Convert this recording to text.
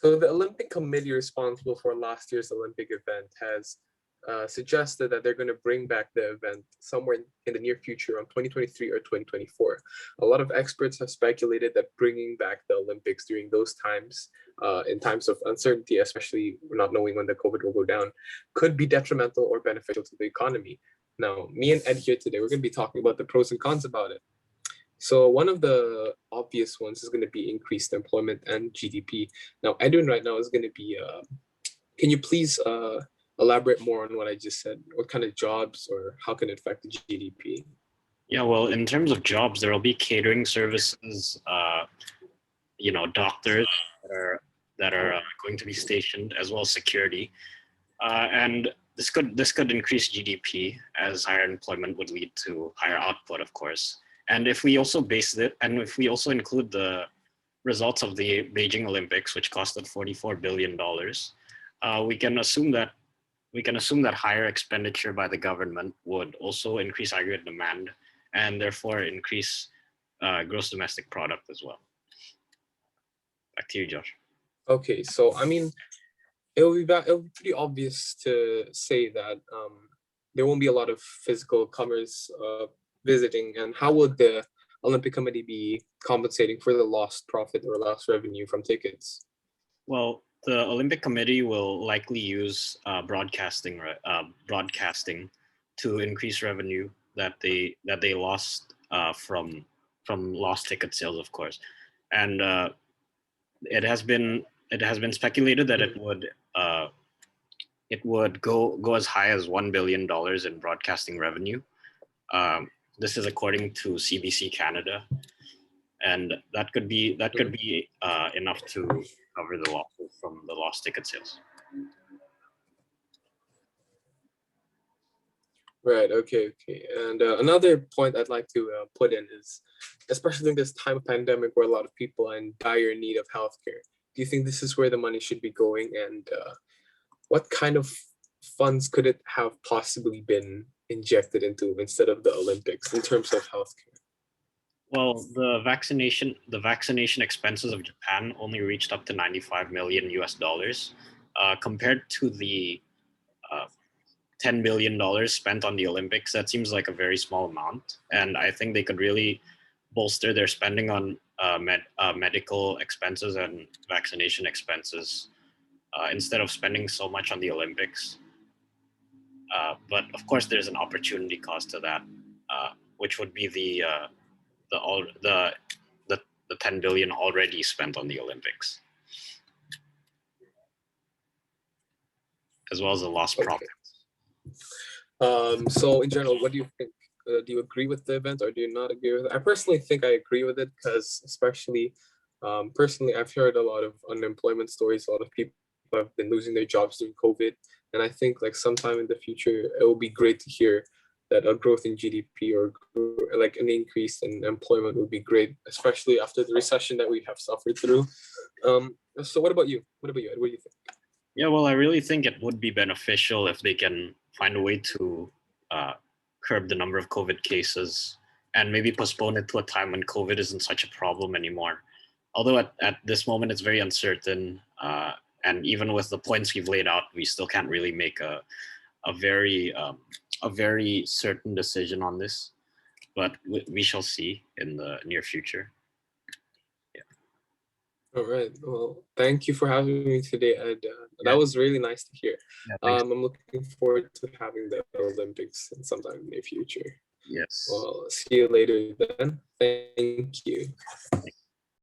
So the Olympic Committee responsible for last year's Olympic event has suggested that they're going to bring back the event somewhere in the near future, on 2023 or 2024. A lot of experts have speculated that bringing back the Olympics during those times, in times of uncertainty, especially not knowing when the COVID will go down, could be detrimental or beneficial to the economy. Now, me and Ed here today, we're going to be talking about the pros and cons about it. So one of the obvious ones is going to be increased employment and GDP. Now, Edwin right now is going to be, can you please elaborate more on what I just said? What kind of jobs or how can it affect the GDP? Yeah, well, in terms of jobs, there will be catering services, doctors that are going to be stationed, as well as security, and this could increase GDP, as higher employment would lead to higher output, of course. And if we also include the results of the Beijing Olympics, which costed $44 billion, we can assume that higher expenditure by the government would also increase aggregate demand and therefore increase gross domestic product as well. Back to you, Josh. Okay, so I mean, it'll be pretty obvious to say that there won't be a lot of physical comers visiting, and how would the Olympic Committee be compensating for the lost profit or lost revenue from tickets? Well, the Olympic Committee will likely use broadcasting to increase revenue that they lost from lost ticket sales, of course, and it has been speculated that it would go as high as $1 billion in broadcasting revenue. This is according to CBC Canada, and that could be enough to cover the losses from the lost ticket sales. Right. Okay. And another point I'd like to put in is, especially in this time of pandemic where a lot of people are in dire need of healthcare, do you think this is where the money should be going? And what kind of funds could it have possibly been injected into instead of the Olympics in terms of healthcare? Well, the vaccination expenses of Japan only reached up to $95 million US, compared to the $10 billion spent on the Olympics. That seems like a very small amount, and I think they could really bolster their spending on medical expenses and vaccination expenses instead of spending so much on the Olympics. But of course, there's an opportunity cost to that, which would be the $10 billion already spent on the Olympics, as well as the lost profits. So in general, what do you think? Do you agree with the event or do you not agree with it? I personally think I agree with it because, especially personally, I've heard a lot of unemployment stories. A lot of people have been losing their jobs during COVID, and I think like sometime in the future, it will be great to hear that a growth in GDP or like an increase in employment would be great, especially after the recession that we have suffered through. So what about you? What do you think? Yeah, well, I really think it would be beneficial if they can find a way to curb the number of COVID cases and maybe postpone it to a time when COVID isn't such a problem anymore. Although at this moment it's very uncertain, and even with the points we've laid out, we still can't really make a very certain decision on this. But we shall see in the near future. All right. Well, thank you for having me today, Ed. That was really nice to hear. Yeah, I'm looking forward to having the Olympics in sometime in the near future. Yes. Well, see you later then. Thank you.